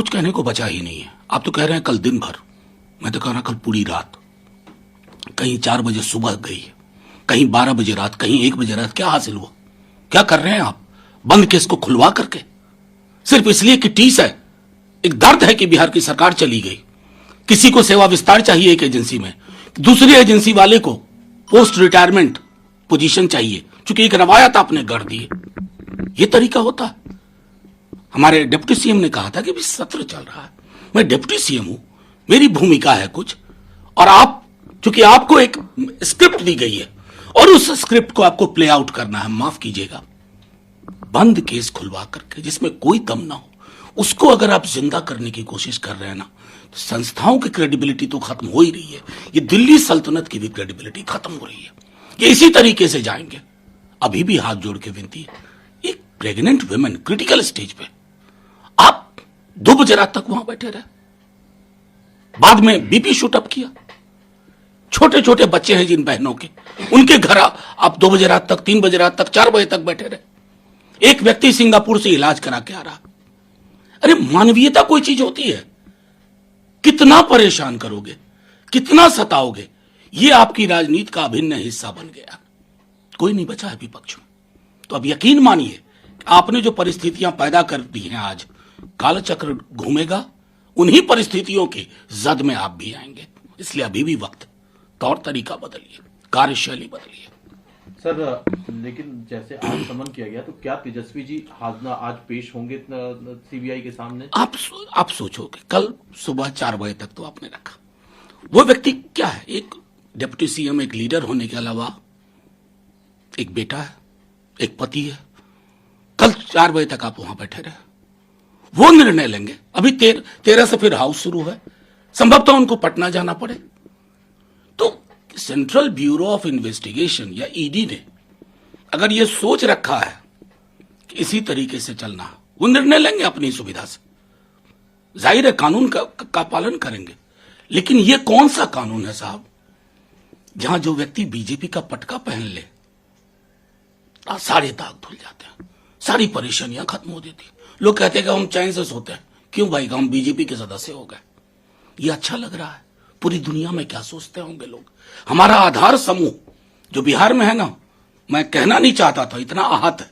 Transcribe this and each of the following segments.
कुछ कहने को बचा ही नहीं है। आप तो कह रहे हैं कल दिन भर, मैं तो कह रहा कल पूरी रात, कहीं 4 बजे सुबह गई, कहीं 12 बजे रात, कहीं 1 बजे रात। क्या हासिल हुआ? क्या कर रहे हैं आप बंद केस को खुलवा करके? सिर्फ इसलिए कि टीस है, एक दर्द है कि बिहार की सरकार चली गई, किसी को सेवा विस्तार चाहिए एक एजेंसी में, दूसरी एजेंसी वाले को पोस्ट रिटायरमेंट पोजीशन चाहिए, क्योंकि एक रवायत आपने गढ़ दी है। यह तरीका होता है? हमारे डिप्टी सीएम ने कहा था कि भी सत्र चल रहा है, मैं डिप्टी सीएम हूं, मेरी भूमिका है कुछ, और आप, चूंकि आपको एक स्क्रिप्ट दी गई है और उस स्क्रिप्ट को आपको प्ले आउट करना है, माफ कीजिएगा, बंद केस खुलवा करके जिसमें कोई दम ना हो, उसको अगर आप जिंदा करने की कोशिश कर रहे हैं ना, तो संस्थाओं की क्रेडिबिलिटी तो खत्म हो ही रही है, ये दिल्ली सल्तनत की भी क्रेडिबिलिटी खत्म हो रही है। ये इसी तरीके से जाएंगे। अभी भी हाथ जोड़ के विनती है, एक प्रेग्नेंट वुमेन क्रिटिकल स्टेज पे, आप 2 बजे रात तक वहां बैठे रहे, बाद में बीपी शूट अप किया। छोटे छोटे बच्चे हैं जिन बहनों के, उनके घर आप 2 बजे रात तक, 3 बजे रात तक, 4 बजे तक बैठे रहे। एक व्यक्ति सिंगापुर से इलाज करा के आ रहा। अरे मानवीयता कोई चीज होती है? कितना परेशान करोगे, कितना सताओगे? ये आपकी राजनीति का अभिन्न हिस्सा बन गया। कोई नहीं बचा है विपक्ष में। तो अब यकीन मानिए, आपने जो परिस्थितियां पैदा कर दी हैं, आज कालचक्र घूमेगा, उन्हीं परिस्थितियों की जद में आप भी आएंगे। इसलिए अभी भी वक्त, तौर तरीका बदलिए, कार्यशैली बदलिए। सर, लेकिन जैसे आज समन किया गया, तो क्या तेजस्वी जी आज पेश होंगे सीबीआई के सामने? आप सोचोगे, कल सुबह 4 बजे तक तो आपने रखा। वो व्यक्ति क्या है? एक डिप्टी सीएम, एक लीडर होने के अलावा एक बेटा है, एक पति है। कल 4 बजे तक आप वहां बैठे रहे, वो निर्णय लेंगे। अभी 13 से फिर हाउस शुरू है, संभवतः उनको पटना जाना पड़े। तो सेंट्रल ब्यूरो ऑफ इन्वेस्टिगेशन या ईडी ने अगर ये सोच रखा है कि इसी तरीके से चलना, वो निर्णय लेंगे अपनी सुविधा से। जाहिर है कानून का पालन करेंगे, लेकिन ये कौन सा कानून है साहब, जहां जो व्यक्ति बीजेपी का पटका पहन ले, सारे दाग धुल जाते हैं, सारी परेशानियां खत्म हो जाती। लोग कहते हैं कि हम चैन से सोते हैं। क्यों भाई? हम बीजेपी के सदस्य हो गए, ये अच्छा लग रहा है। पूरी दुनिया में क्या सोचते होंगे लोग? हमारा आधार समूह जो बिहार में है ना, मैं कहना नहीं चाहता था, इतना आहत है,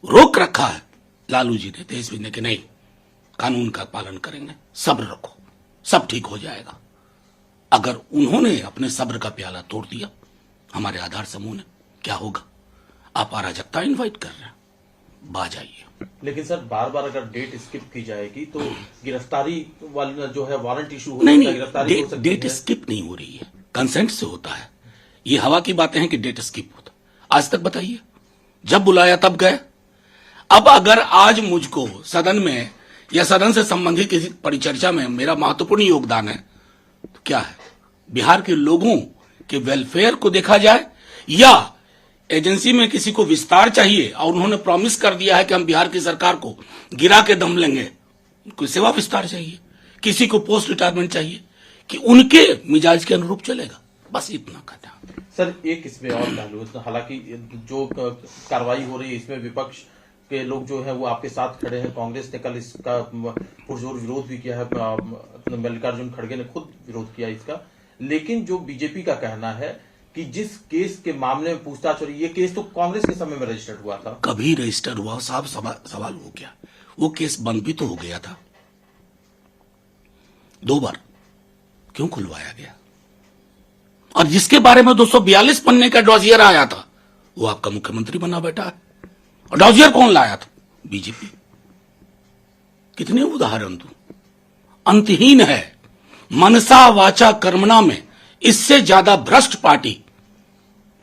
रोक रखा है लालू जी ने, तेजस्वी ने, कि नहीं, कानून का पालन करेंगे, सब्र रखो, सब ठीक हो जाएगा। अगर उन्होंने अपने सब्र का प्याला तोड़ दिया, हमारे आधार समूह ने, क्या होगा? आप अराजकता इनवाइट कर रहे हैं, बाज आइए। लेकिन सर, बार बार अगर डेट स्किप की जाएगी तो गिरफ्तारी वाली जो है वारंट इशू हो, नहीं, गिरफ्तारी डेट स्किप नहीं हो रही है, कंसेंट से होता है। ये हवा की बातें हैं कि डेट स्किप होता। आज तक बताइए, जब बुलाया तब गए। अब अगर आज मुझको सदन में या सदन से संबंधित किसी परिचर्चा में मेरा महत्वपूर्ण योगदान है, तो क्या है? बिहार के लोगों के वेलफेयर को देखा जाए, या एजेंसी में किसी को विस्तार चाहिए और उन्होंने प्रॉमिस कर दिया है कि हम बिहार की सरकार को गिरा के दम लेंगे, कोई सेवा विस्तार चाहिए, किसी को पोस्ट रिटायरमेंट चाहिए, कि उनके मिजाज के अनुरूप चलेगा। बस इतना कहता हूं। सर, एक इसमें और पहलू, हालांकि जो कार्रवाई हो रही है इसमें विपक्ष के लोग जो है वो आपके साथ खड़े हैं। कांग्रेस ने कल इसका पुरजोर विरोध भी किया है, मल्लिकार्जुन खड़गे ने खुद विरोध किया इसका। लेकिन जो बीजेपी का कहना है कि जिस केस के मामले में पूछताछ हो रही है, ये केस तो कांग्रेस के समय में रजिस्टर्ड हुआ था। कभी रजिस्टर हुआ साहब? सवाल हो गया, वो केस बंद भी तो हो गया था 2 बार, क्यों खुलवाया गया? और जिसके बारे में 242 पन्ने का डॉजियर आया था, वो आपका मुख्यमंत्री बना बैठा है। और डॉजियर कौन लाया था? बीजेपी। कितने उदाहरण दूं, अंतहीन है। मनसा वाचा कर्मणा में इससे ज्यादा भ्रष्ट पार्टी,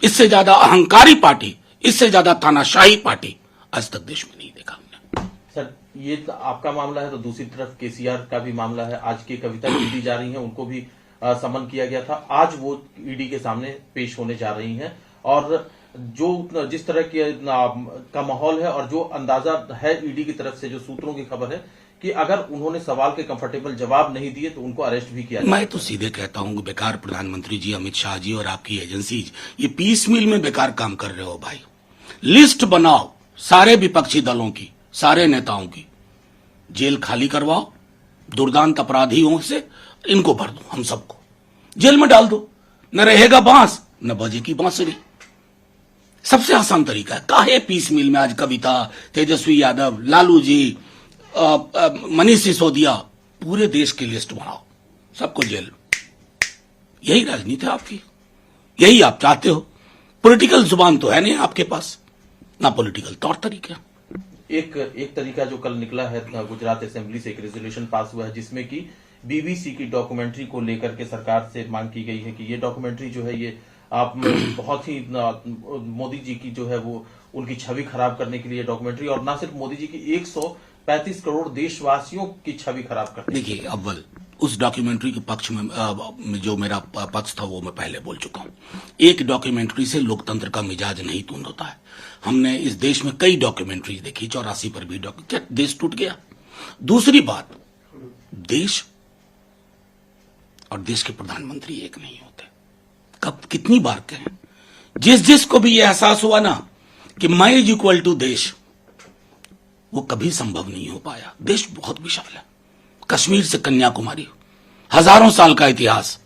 इससे ज्यादा अहंकारी पार्टी, इससे ज्यादा तानाशाही पार्टी आज तक देश में नहीं देखा हमने। सर, ये तो आपका मामला है, तो दूसरी तरफ केसीआर का भी मामला है। आज की कविता ईडी जा रही हैं, उनको भी समन किया गया था। आज वो ईडी के सामने पेश होने जा रही हैं, और जो जिस तरह के का माहौल है और जो अंदाजा है ईडी की तरफ से, जो सूत्रों की खबर है कि अगर उन्होंने सवाल के कंफर्टेबल जवाब नहीं दिए तो उनको अरेस्ट भी किया। मैं तो सीधे कहता हूं कि बेकार प्रधानमंत्री जी, अमित शाह जी और आपकी एजेंसी, ये पीस मिल में बेकार काम कर रहे हो भाई। लिस्ट बनाओ सारे विपक्षी दलों की, सारे नेताओं की, जेल खाली करवाओ, दुर्दांत अपराधियों से इनको भर दो, हम सबको जेल में डाल दो, न रहेगा बांस न बजेगी बांसुरी। सबसे आसान तरीका है। काहे पीस मिल में आज कविता, तेजस्वी यादव, लालू जी, मनीष सिसोदिया, पूरे देश की लिस्ट बनाओ, सबको जेल। यही राजनीति है आपकी, यही आप चाहते हो। पॉलिटिकल जुबान तो है नहीं आपके पास, ना पॉलिटिकल तौर तरीके। एक तरीका जो कल निकला है गुजरात असेंबली से, एक रेजोल्यूशन पास हुआ है जिसमें कि बीबीसी की डॉक्यूमेंट्री को लेकर के सरकार से मांग की गई है कि ये डॉक्यूमेंट्री जो है ये आप बहुत ही मोदी जी की जो है वो उनकी छवि खराब करने के लिए डॉक्यूमेंट्री, और ना सिर्फ मोदी जी की 135 करोड़ देशवासियों की छवि खराब करने। देखिए, अव्वल उस डॉक्यूमेंट्री के पक्ष में जो मेरा पक्ष था वो मैं पहले बोल चुका हूं। एक डॉक्यूमेंट्री से लोकतंत्र का मिजाज नहीं तूंद होता है। हमने इस देश में कई डॉक्यूमेंट्री देखी, 84 पर भी क्या देश टूट गया। दूसरी बात, देश और देश के प्रधानमंत्री एक नहीं होते। कब कितनी बार कहें, जिसको भी यह एहसास हुआ ना कि मैं इज इक्वल टू देश, वो कभी संभव नहीं हो पाया। देश बहुत विशाल है, कश्मीर से कन्याकुमारी, हजारों साल का इतिहास,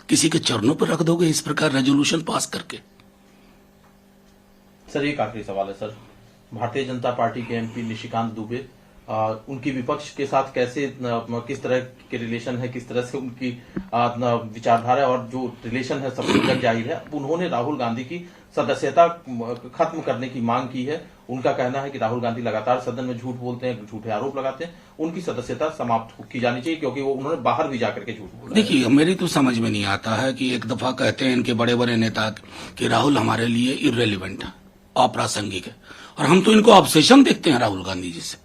किसी के चरणों पर रख दोगे इस प्रकार रेजोल्यूशन पास करके? सर एक आखिरी सवाल है सर, भारतीय जनता पार्टी के एमपी निशिकांत दुबे, उनकी विपक्ष के साथ कैसे किस तरह के रिलेशन है, किस तरह से उनकी विचारधारा है, और जो रिलेशन है सबसे जग जाहिर है। उन्होंने राहुल गांधी की सदस्यता खत्म करने की मांग की है। उनका कहना है कि राहुल गांधी लगातार सदन में झूठ बोलते हैं, झूठे आरोप लगाते हैं, उनकी सदस्यता समाप्त की जानी चाहिए, क्योंकि वो उन्होंने बाहर भी जाकर के झूठ बोला। देखिए, मेरी तो समझ में नहीं आता है कि एक दफा कहते हैं इनके बड़े बड़े नेता कि राहुल हमारे लिए इररेलेवेंट है, अप्रासंगिक है, और हम तो इनको ऑब्सेशन देखते हैं राहुल गांधी जी से।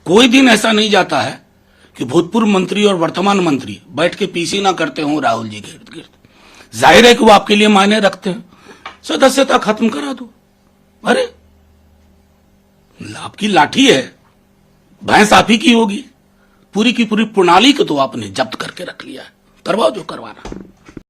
कोई दिन ऐसा नहीं जाता है कि भूतपूर्व मंत्री और वर्तमान मंत्री बैठ के पीसी ना करते हों राहुल जी के इर्द गिर्द। जाहिर है कि वो आपके लिए मायने रखते हैं। सदस्यता खत्म करा दो। अरे आपकी लाठी है, भैंस आप ही की होगी। पूरी की पूरी प्रणाली को तो आपने जब्त करके रख लिया है। करवाओ जो करवाना।